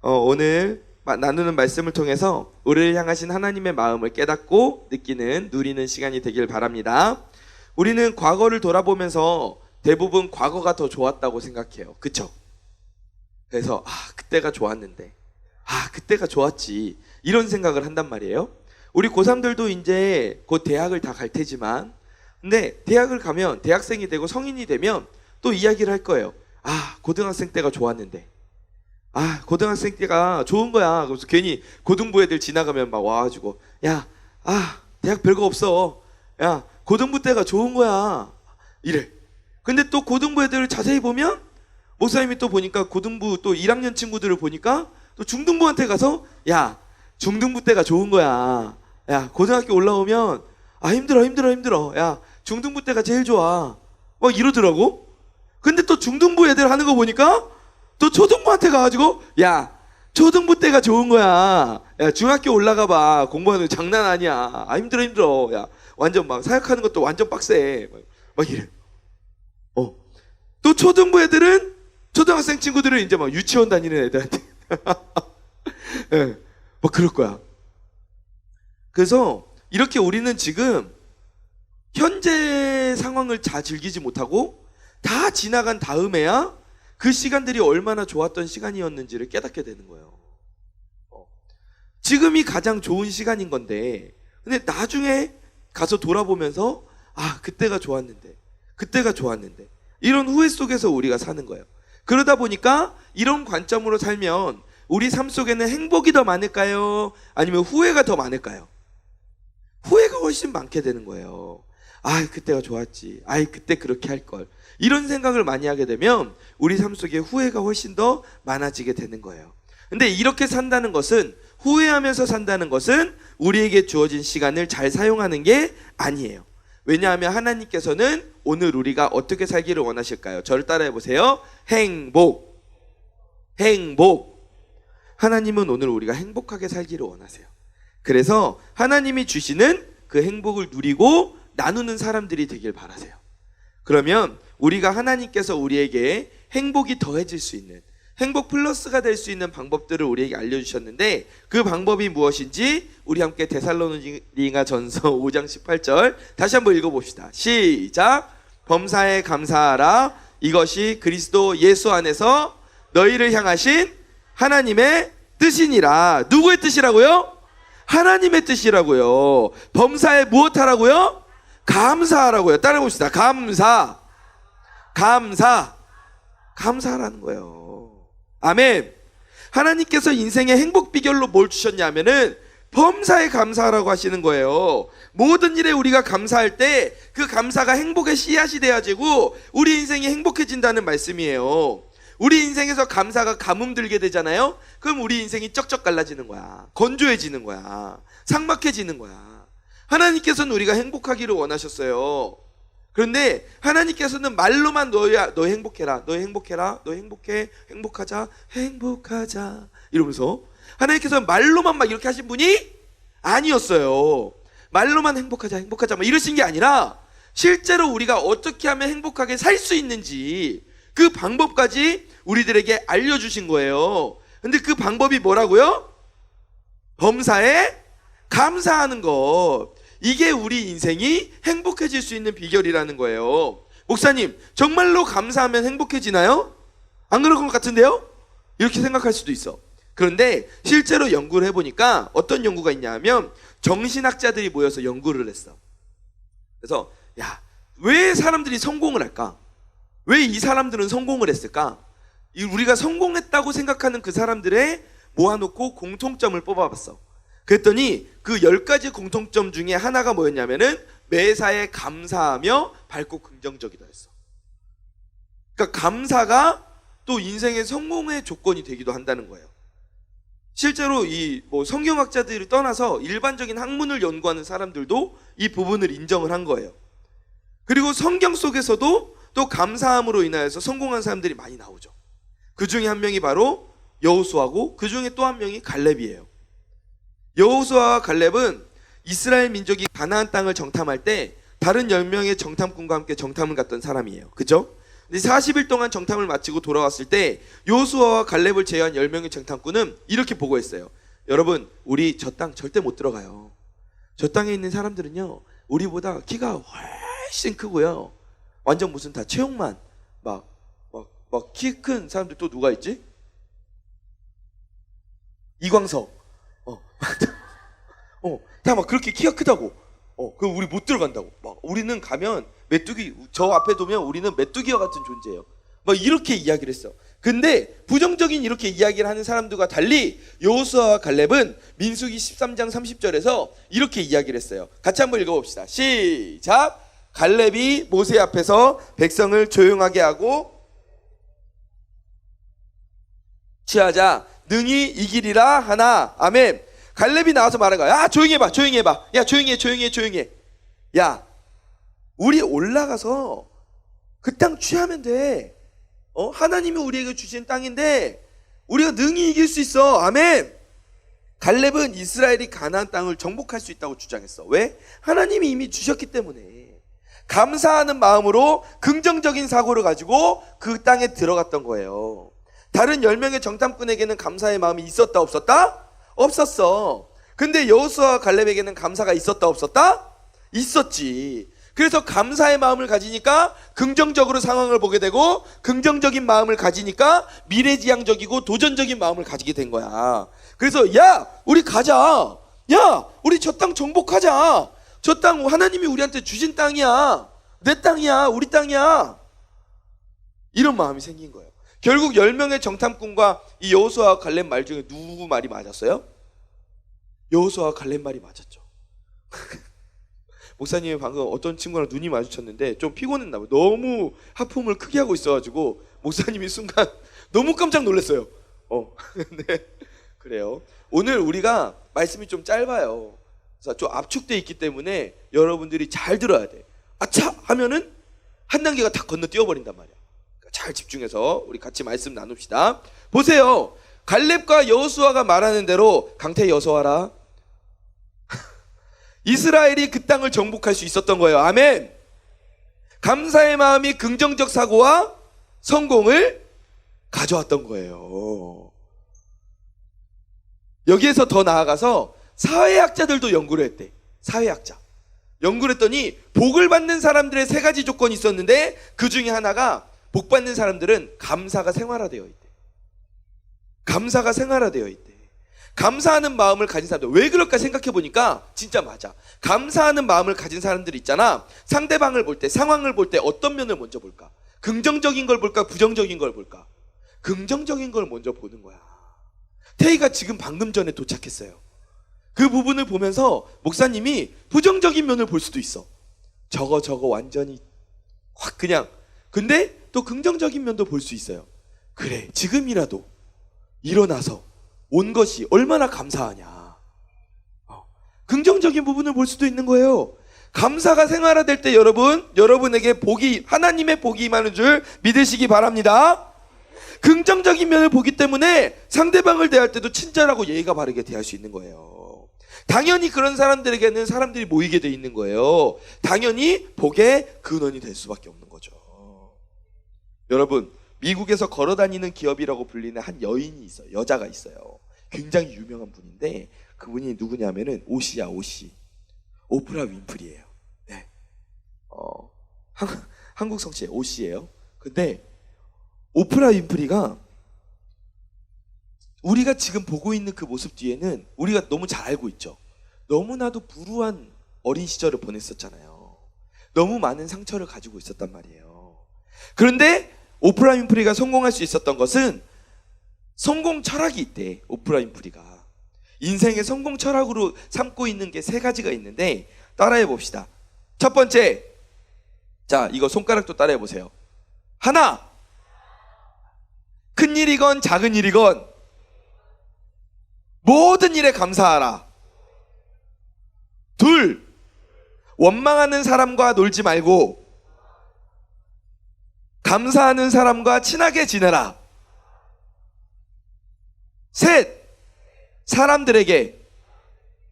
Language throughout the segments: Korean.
오늘 나누는 말씀을 통해서 우리를 향하신 하나님의 마음을 깨닫고 느끼는, 누리는 시간이 되길 바랍니다. 우리는 과거를 돌아보면서 대부분 과거가 더 좋았다고 생각해요. 그쵸? 그래서 그때가 좋았는데, 그때가 좋았지, 이런 생각을 한단 말이에요. 우리 고3들도 이제 곧 대학을 다 갈 테지만, 근데 대학을 가면, 대학생이 되고 성인이 되면 또 이야기를 할 거예요. 고등학생 때가 좋았는데, 고등학생 때가 좋은 거야. 그래서 괜히 고등부 애들 지나가면 막 와가지고, 대학 별거 없어, 고등부 때가 좋은 거야, 이래. 근데 또 고등부 애들을 자세히 보면, 목사님이 또 보니까 고등부 또 1학년 친구들을 보니까 또 중등부한테 가서, 중등부 때가 좋은 거야, 고등학교 올라오면 힘들어, 중등부 때가 제일 좋아, 막 이러더라고. 근데 또 중등부 애들 하는 거 보니까 또 초등부한테 가가지고, 초등부 때가 좋은 거야, 중학교 올라가 봐, 공부하는 거 장난 아니야, 힘들어, 완전 막 사역하는 것도 완전 빡세, 막 이래. 또 초등부 애들은, 초등학생 친구들은 이제 막 유치원 다니는 애들한테 막 그럴 거야. 그래서 이렇게 우리는 지금 현재 상황을 잘 즐기지 못하고 다 지나간 다음에야 그 시간들이 얼마나 좋았던 시간이었는지를 깨닫게 되는 거예요. 지금이 가장 좋은 시간인 건데, 근데 나중에 가서 돌아보면서 그때가 좋았는데, 이런 후회 속에서 우리가 사는 거예요. 그러다 보니까 이런 관점으로 살면 우리 삶 속에는 행복이 더 많을까요? 아니면 후회가 더 많을까요? 후회가 훨씬 많게 되는 거예요. 그때가 좋았지, 그때 그렇게 할걸, 이런 생각을 많이 하게 되면 우리 삶 속에 후회가 훨씬 더 많아지게 되는 거예요. 근데 이렇게 산다는 것은, 후회하면서 산다는 것은 우리에게 주어진 시간을 잘 사용하는 게 아니에요. 왜냐하면 하나님께서는 오늘 우리가 어떻게 살기를 원하실까요? 저를 따라해 보세요. 행복. 하나님은 오늘 우리가 행복하게 살기를 원하세요. 그래서 하나님이 주시는 그 행복을 누리고 나누는 사람들이 되길 바라세요. 그러면 우리가 하나님께서 우리에게 행복이 더해질 수 있는, 행복 플러스가 될 수 있는 방법들을 우리에게 알려주셨는데, 그 방법이 무엇인지 우리 함께 데살로니가 전서 5장 18절 다시 한번 읽어봅시다. 시작. 범사에 감사하라. 이것이 그리스도 예수 안에서 너희를 향하신 하나님의 뜻이니라. 누구의 뜻이라고요? 하나님의 뜻이라고요. 범사에 무엇하라고요? 감사하라고요. 따라해봅시다. 감사하라는 거예요. 아멘. 하나님께서 인생의 행복 비결로 뭘 주셨냐면은 범사에 감사하라고 하시는 거예요. 모든 일에 우리가 감사할 때 그 감사가 행복의 씨앗이 되어지고 우리 인생이 행복해진다는 말씀이에요. 우리 인생에서 감사가 가뭄 들게 되잖아요. 그럼 우리 인생이 쩍쩍 갈라지는 거야. 건조해지는 거야. 삭막해지는 거야. 하나님께서는 우리가 행복하기를 원하셨어요. 그런데 하나님께서는 말로만 너 행복해라, 너 행복하자 이러면서 하나님께서는 말로만 막 이렇게 하신 분이 아니었어요. 말로만 행복하자 막 이러신 게 아니라 실제로 우리가 어떻게 하면 행복하게 살 수 있는지 그 방법까지 우리들에게 알려주신 거예요. 근데 그 방법이 뭐라고요? 범사에 감사하는 것. 이게 우리 인생이 행복해질 수 있는 비결이라는 거예요. 목사님, 정말로 감사하면 행복해지나요? 안 그럴 것 같은데요? 이렇게 생각할 수도 있어. 그런데 실제로 연구를 해보니까 어떤 연구가 있냐 하면 정신학자들이 모여서 연구를 했어. 그래서 왜 사람들이 성공을 할까? 왜 이 사람들은 성공을 했을까? 우리가 성공했다고 생각하는 그 사람들의 모아놓고 공통점을 뽑아봤어. 그랬더니 그 10가지 공통점 중에 하나가 뭐였냐면은 매사에 감사하며 밝고 긍정적이다 했어. 그러니까 감사가 또 인생의 성공의 조건이 되기도 한다는 거예요. 실제로 이 성경학자들을 떠나서 일반적인 학문을 연구하는 사람들도 이 부분을 인정을 한 거예요. 그리고 성경 속에서도 또 감사함으로 인하여서 성공한 사람들이 많이 나오죠. 그 중에 한 명이 바로 여호수아고, 그 중에 또 한 명이 갈렙이에요. 여호수아와 갈렙은 이스라엘 민족이 가나안 땅을 정탐할 때 다른 10명의 정탐꾼과 함께 정탐을 갔던 사람이에요. 그죠? 근데 40일 동안 정탐을 마치고 돌아왔을 때 여호수아와 갈렙을 제외한 10명의 정탐꾼은 이렇게 보고했어요. 여러분, 우리 저 땅 절대 못 들어가요. 저 땅에 있는 사람들은요, 우리보다 키가 훨씬 크고요. 완전 무슨 다 체육만 막 키 큰 사람들 또 누가 있지? 이광석. 다 막 그렇게 키가 크다고. 그럼 우리 못 들어간다고. 막 우리는 가면 메뚜기, 저 앞에 두면 우리는 메뚜기와 같은 존재예요. 막 이렇게 이야기를 했어. 근데 부정적인 이렇게 이야기를 하는 사람들과 달리 여호수아와 갈렙은 민수기 13장 30절에서 이렇게 이야기를 했어요. 같이 한번 읽어봅시다. 시작. 갈렙이 모세 앞에서 백성을 조용하게 하고 취하자 능히 이기리라 하나. 아멘. 갈렙이 나와서 말한 거야. 야, 조용히 해봐, 조용히 해봐. 야, 조용히 해. 야, 우리 올라가서 그 땅 취하면 돼. 하나님이 우리에게 주신 땅인데 우리가 능히 이길 수 있어. 아멘. 갈렙은 이스라엘이 가나안 땅을 정복할 수 있다고 주장했어. 왜? 하나님이 이미 주셨기 때문에. 감사하는 마음으로 긍정적인 사고를 가지고 그 땅에 들어갔던 거예요. 다른 10명의 정탐꾼에게는 감사의 마음이 있었다 없었다? 없었어. 근데 여호수아와 갈렙에게는 감사가 있었다 없었다? 있었지. 그래서 감사의 마음을 가지니까 긍정적으로 상황을 보게 되고, 긍정적인 마음을 가지니까 미래지향적이고 도전적인 마음을 가지게 된 거야. 그래서 야, 우리 가자. 야, 우리 저 땅 정복하자. 저 땅 하나님이 우리한테 주신 땅이야. 내 땅이야. 우리 땅이야. 이런 마음이 생긴 거예요. 결국 10명의 정탐꾼과 이 여호수아와 갈렙 말 중에 누구 말이 맞았어요? 여호수아와 갈렙 말이 맞았죠. 목사님이 방금 어떤 친구랑 눈이 마주쳤는데 좀 피곤했나 봐요. 너무 하품을 크게 하고 있어가지고 목사님이 순간 너무 깜짝 놀랐어요. 네, 그래요. 오늘 우리가 말씀이 좀 짧아요. 그래서 좀 압축돼 있기 때문에 여러분들이 잘 들어야 돼. 아차 하면은 한 단계가 다 건너뛰어 버린단 말이야. 잘 집중해서 우리 같이 말씀 나눕시다. 보세요. 갈렙과 여호수아가 말하는 대로 강태 여서하라. 이스라엘이 그 땅을 정복할 수 있었던 거예요. 아멘. 감사의 마음이 긍정적 사고와 성공을 가져왔던 거예요. 여기에서 더 나아가서 사회학자들도 연구를 했대. 사회학자. 연구를 했더니 복을 받는 사람들의 3가지 조건이 있었는데 그 중에 하나가, 복 받는 사람들은 감사가 생활화되어 있대. 감사가 생활화되어 있대. 감사하는 마음을 가진 사람들, 왜 그럴까 생각해 보니까 진짜 맞아. 감사하는 마음을 가진 사람들 있잖아. 상대방을 볼 때, 상황을 볼 때 어떤 면을 먼저 볼까? 긍정적인 걸 볼까? 부정적인 걸 볼까? 긍정적인 걸 먼저 보는 거야. 태희가 지금 방금 전에 도착했어요. 그 부분을 보면서 목사님이 부정적인 면을 볼 수도 있어. 저거 완전히 확 그냥. 근데 또 긍정적인 면도 볼 수 있어요. 그래, 지금이라도 일어나서 온 것이 얼마나 감사하냐. 긍정적인 부분을 볼 수도 있는 거예요. 감사가 생활화될 때 여러분에게 복이, 하나님의 복이 임하는 줄 믿으시기 바랍니다. 긍정적인 면을 보기 때문에 상대방을 대할 때도 친절하고 예의가 바르게 대할 수 있는 거예요. 당연히 그런 사람들에게는 사람들이 모이게 돼 있는 거예요. 당연히 복의 근원이 될 수밖에 없는 거죠. 여러분, 미국에서 걸어다니는 기업이라고 불리는 한 여인이 있어요. 여자가 있어요. 굉장히 유명한 분인데 그분이 누구냐면은 오시야, 오시. 오프라 윈프리예요. 네. 한국 성씨의 오시예요. 근데 오프라 윈프리가 우리가 지금 보고 있는 그 모습 뒤에는 우리가 너무 잘 알고 있죠. 너무나도 불우한 어린 시절을 보냈었잖아요. 너무 많은 상처를 가지고 있었단 말이에요. 그런데 오프라 윈프리가 성공할 수 있었던 것은 성공 철학이 있대. 오프라 윈프리가 인생의 성공 철학으로 삼고 있는 게 3가지가 있는데 따라해 봅시다. 첫 번째, 자, 이거 손가락도 따라해 보세요. 하나, 큰 일이건 작은 일이건 모든 일에 감사하라. 둘, 원망하는 사람과 놀지 말고 감사하는 사람과 친하게 지내라. 셋, 사람들에게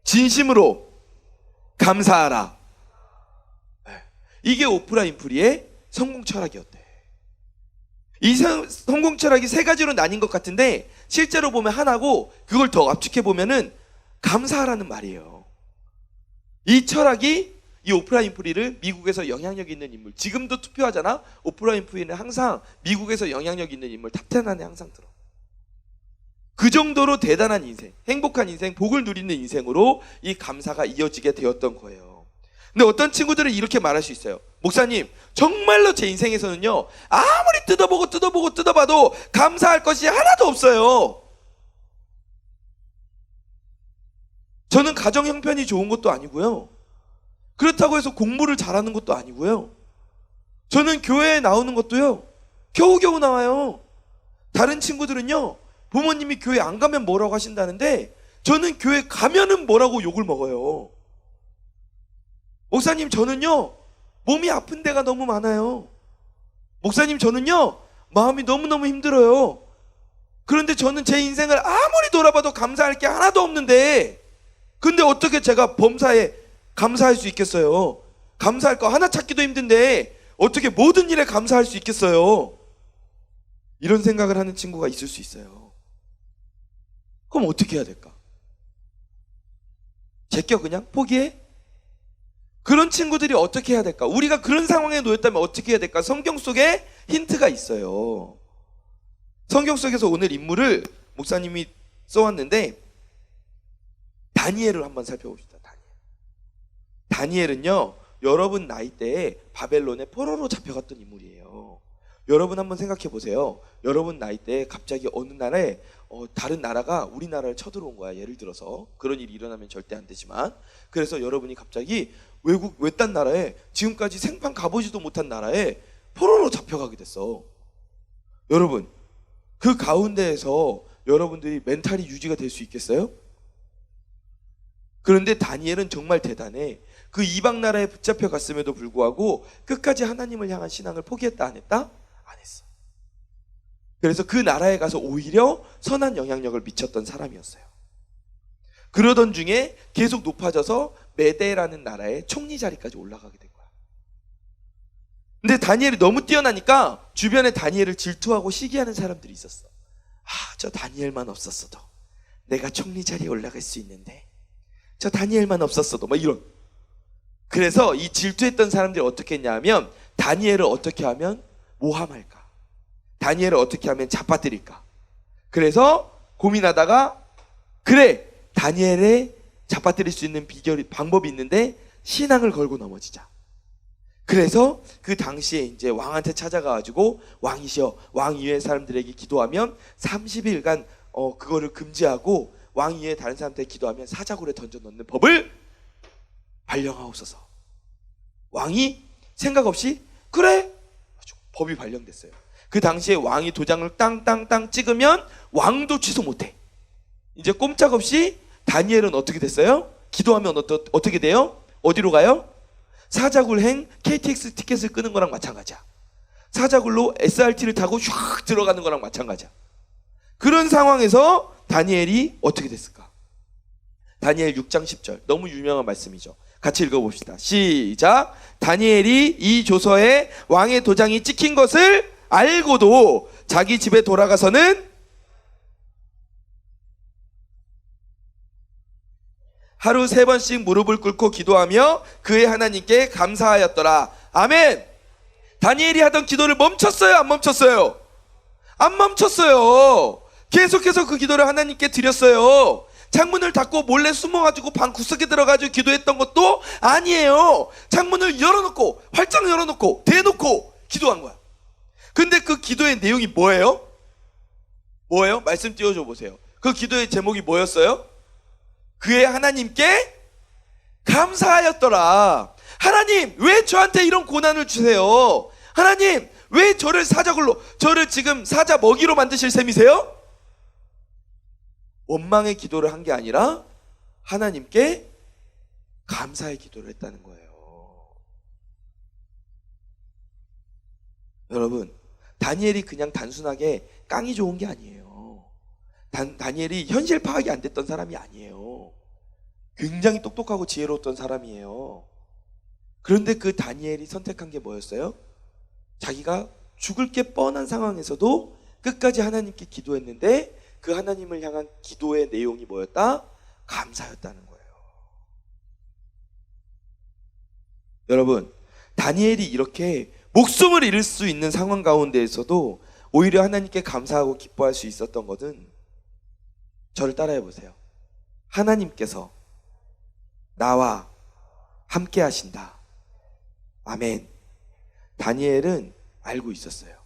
진심으로 감사하라. 이게 오프라 윈프리의 성공 철학이었대. 이 성공 철학이 세 가지로 나뉜 것 같은데 실제로 보면 하나고, 그걸 더 압축해 보면은 감사하라는 말이에요. 이 철학이 이 오프라 윈프리를 미국에서 영향력 있는 인물, 지금도 투표하잖아. 오프라 윈프리는 항상 미국에서 영향력 있는 인물 탑10 안에 항상 들어. 그 정도로 대단한 인생, 행복한 인생, 복을 누리는 인생으로 이 감사가 이어지게 되었던 거예요. 근데 어떤 친구들은 이렇게 말할 수 있어요. 목사님, 정말로 제 인생에서는요, 아무리 뜯어봐도 감사할 것이 하나도 없어요. 저는 가정 형편이 좋은 것도 아니고요, 그렇다고 해서 공부를 잘하는 것도 아니고요, 저는 교회에 나오는 것도요, 겨우겨우 나와요. 다른 친구들은요, 부모님이 교회 안 가면 뭐라고 하신다는데 저는 교회 가면은 뭐라고 욕을 먹어요. 목사님, 저는요, 몸이 아픈 데가 너무 많아요. 목사님, 저는요, 마음이 너무너무 힘들어요. 그런데 저는 제 인생을 아무리 돌아봐도 감사할 게 하나도 없는데, 근데 어떻게 제가 범사에 감사할 수 있겠어요? 감사할 거 하나 찾기도 힘든데 어떻게 모든 일에 감사할 수 있겠어요? 이런 생각을 하는 친구가 있을 수 있어요. 그럼 어떻게 해야 될까? 제껴 그냥 포기해? 그런 친구들이 어떻게 해야 될까? 우리가 그런 상황에 놓였다면 어떻게 해야 될까? 성경 속에 힌트가 있어요. 성경 속에서 오늘 인물을 목사님이 써왔는데 다니엘을 한번 살펴봅시다. 다니엘은요, 여러분 나이대에 바벨론의 포로로 잡혀갔던 인물이에요. 여러분 한번 생각해 보세요. 여러분 나이대에 갑자기 어느 날에 다른 나라가 우리나라를 쳐들어온 거야. 예를 들어서 그런 일이 일어나면 절대 안 되지만, 그래서 여러분이 갑자기 외딴 나라에, 지금까지 생판 가보지도 못한 나라에 포로로 잡혀가게 됐어. 여러분, 그 가운데에서 여러분들이 멘탈이 유지가 될 수 있겠어요? 그런데 다니엘은 정말 대단해. 그 이방 나라에 붙잡혀 갔음에도 불구하고 끝까지 하나님을 향한 신앙을 포기했다 안 했다? 안 했어. 그래서 그 나라에 가서 오히려 선한 영향력을 미쳤던 사람이었어요. 그러던 중에 계속 높아져서 메데라는 나라의 총리 자리까지 올라가게 된 거야. 근데 다니엘이 너무 뛰어나니까 주변에 다니엘을 질투하고 시기하는 사람들이 있었어. 저 다니엘만 없었어도 내가 총리 자리에 올라갈 수 있는데, 저 다니엘만 없었어도, 막 이런. 그래서 이 질투했던 사람들이 어떻게 했냐면, 다니엘을 어떻게 하면 모함할까? 다니엘을 어떻게 하면 잡아뜨릴까? 그래서 고민하다가, 그래, 다니엘에 잡아뜨릴 수 있는 방법이 있는데 신앙을 걸고 넘어지자. 그래서 그 당시에 이제 왕한테 찾아가가지고, 왕이시여, 왕 이외의 사람들에게 기도하면 30일간 그거를 금지하고, 왕 이외에 다른 사람한테 기도하면 사자굴에 던져 넣는 법을 발령하옵소서. 왕이 생각 없이 그래, 법이 발령됐어요. 그 당시에 왕이 도장을 땅땅땅 찍으면 왕도 취소 못해. 이제 꼼짝없이 다니엘은 어떻게 됐어요? 기도하면 어떻게 돼요? 어디로 가요? 사자굴행 KTX 티켓을 끄는 거랑 마찬가지야. 사자굴로 SRT를 타고 슉 들어가는 거랑 마찬가지야. 그런 상황에서 다니엘이 어떻게 됐을까? 다니엘 6장 10절, 너무 유명한 말씀이죠. 같이 읽어봅시다. 시작. 다니엘이 이 조서에 왕의 도장이 찍힌 것을 알고도 자기 집에 돌아가서는 하루 3번씩 무릎을 꿇고 기도하며 그의 하나님께 감사하였더라. 아멘. 다니엘이 하던 기도를 멈췄어요? 안 멈췄어요? 안 멈췄어요. 계속해서 그 기도를 하나님께 드렸어요. 창문을 닫고 몰래 숨어가지고 방 구석에 들어가지고 기도했던 것도 아니에요. 창문을 열어놓고, 활짝 열어놓고, 대놓고 기도한 거야. 근데 그 기도의 내용이 뭐예요? 뭐예요? 말씀 띄워줘 보세요. 그 기도의 제목이 뭐였어요? 그의 하나님께 감사하였더라. 하나님, 왜 저한테 이런 고난을 주세요? 하나님, 왜 저를 사자굴로, 저를 지금 사자 먹이로 만드실 셈이세요? 원망의 기도를 한 게 아니라 하나님께 감사의 기도를 했다는 거예요. 여러분, 다니엘이 그냥 단순하게 깡이 좋은 게 아니에요. 다니엘이 현실 파악이 안 됐던 사람이 아니에요. 굉장히 똑똑하고 지혜로웠던 사람이에요. 그런데 그 다니엘이 선택한 게 뭐였어요? 자기가 죽을 게 뻔한 상황에서도 끝까지 하나님께 기도했는데 그 하나님을 향한 기도의 내용이 뭐였다? 감사였다는 거예요. 여러분, 다니엘이 이렇게 목숨을 잃을 수 있는 상황 가운데에서도 오히려 하나님께 감사하고 기뻐할 수 있었던 것은, 저를 따라해 보세요. 하나님께서 나와 함께 하신다. 아멘. 다니엘은 알고 있었어요.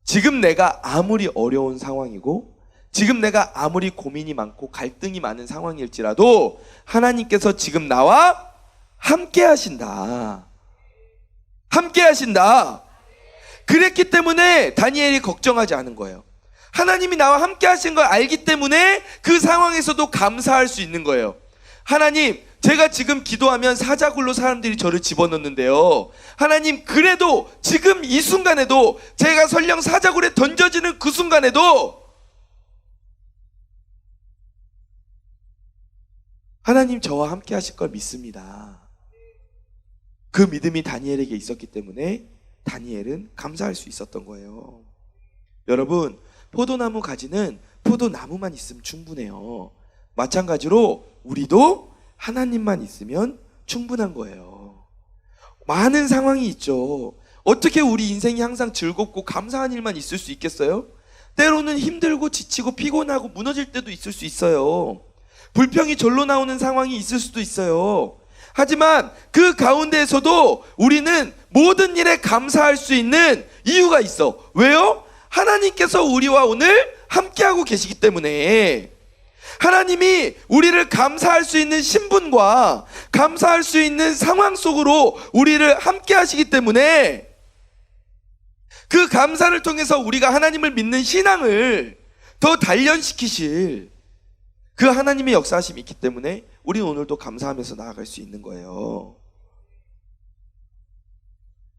지금 내가 아무리 어려운 상황이고 지금 내가 아무리 고민이 많고 갈등이 많은 상황일지라도 하나님께서 지금 나와 함께 하신다. 함께 하신다. 그랬기 때문에 다니엘이 걱정하지 않은 거예요. 하나님이 나와 함께 하신 걸 알기 때문에 그 상황에서도 감사할 수 있는 거예요. 하나님, 제가 지금 기도하면 사자굴로 사람들이 저를 집어넣는데요, 하나님, 그래도 지금 이 순간에도 제가 설령 사자굴에 던져지는 그 순간에도 하나님 저와 함께 하실 걸 믿습니다. 그 믿음이 다니엘에게 있었기 때문에 다니엘은 감사할 수 있었던 거예요. 여러분, 포도나무 가지는 포도나무만 있으면 충분해요. 마찬가지로 우리도 하나님만 있으면 충분한 거예요. 많은 상황이 있죠. 어떻게 우리 인생이 항상 즐겁고 감사한 일만 있을 수 있겠어요? 때로는 힘들고 지치고 피곤하고 무너질 때도 있을 수 있어요. 불평이 절로 나오는 상황이 있을 수도 있어요. 하지만 그 가운데에서도 우리는 모든 일에 감사할 수 있는 이유가 있어. 왜요? 하나님께서 우리와 오늘 함께하고 계시기 때문에. 하나님이 우리를 감사할 수 있는 신분과 감사할 수 있는 상황 속으로 우리를 함께 하시기 때문에 그 감사를 통해서 우리가 하나님을 믿는 신앙을 더 단련시키실 그 하나님의 역사하심이 있기 때문에 우리는 오늘도 감사하면서 나아갈 수 있는 거예요.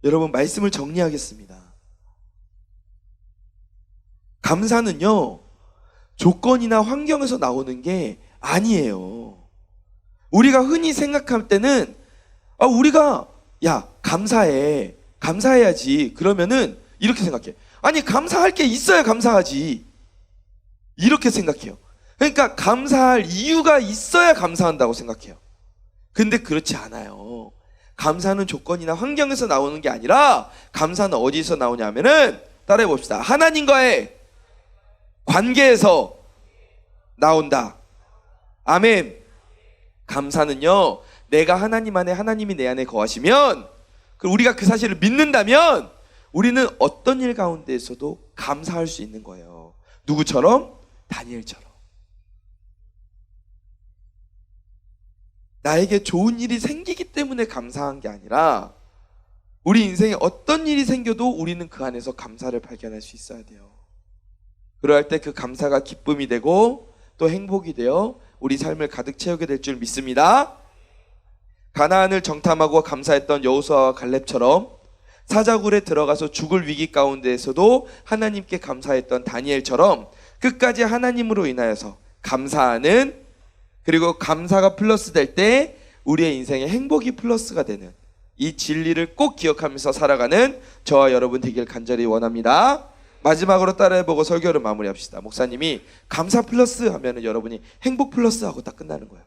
여러분, 말씀을 정리하겠습니다. 감사는요, 조건이나 환경에서 나오는 게 아니에요. 우리가 흔히 생각할 때는 우리가 감사해, 감사해야지, 그러면은 이렇게 생각해. 아니, 감사할 게 있어야 감사하지, 이렇게 생각해요. 그러니까 감사할 이유가 있어야 감사한다고 생각해요. 근데 그렇지 않아요. 감사는 조건이나 환경에서 나오는 게 아니라 감사는 어디서 나오냐면은, 따라해 봅시다. 하나님과의 관계에서 나온다. 아멘. 감사는요, 내가 하나님 안에, 하나님이 내 안에 거하시면, 우리가 그 사실을 믿는다면 우리는 어떤 일 가운데에서도 감사할 수 있는 거예요. 누구처럼? 다니엘처럼. 나에게 좋은 일이 생기기 때문에 감사한 게 아니라 우리 인생에 어떤 일이 생겨도 우리는 그 안에서 감사를 발견할 수 있어야 돼요. 그럴 때 그 감사가 기쁨이 되고 또 행복이 되어 우리 삶을 가득 채우게 될 줄 믿습니다. 가나안을 정탐하고 감사했던 여호수아와 갈렙처럼 사자굴에 들어가서 죽을 위기 가운데에서도 하나님께 감사했던 다니엘처럼 끝까지 하나님으로 인하여서 감사하는, 그리고 감사가 플러스 될 때 우리의 인생에 행복이 플러스가 되는 이 진리를 꼭 기억하면서 살아가는 저와 여러분 되길 간절히 원합니다. 마지막으로 따라해보고 설교를 마무리합시다. 목사님이 감사 플러스 하면은 여러분이 행복 플러스 하고 딱 끝나는 거예요.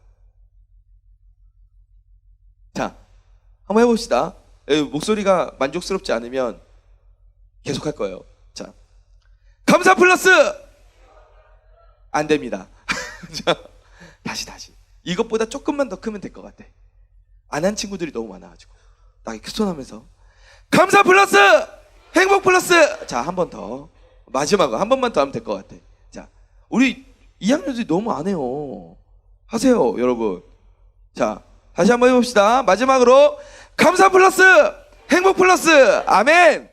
자, 한번 해봅시다. 목소리가 만족스럽지 않으면 계속 할 거예요. 자, 감사 플러스 안 됩니다. 자, 다시 이것보다 조금만 더 크면 될 것 같아. 안 한 친구들이 너무 많아가지고 나 이렇게 손하면서 감사 플러스 행복 플러스. 자, 한 번 더, 마지막으로 한 번만 더 하면 될 것 같아. 자, 우리 2학년들이 너무 안 해요. 하세요, 여러분. 자, 다시 한번 해봅시다. 마지막으로 감사 플러스 행복 플러스. 아멘.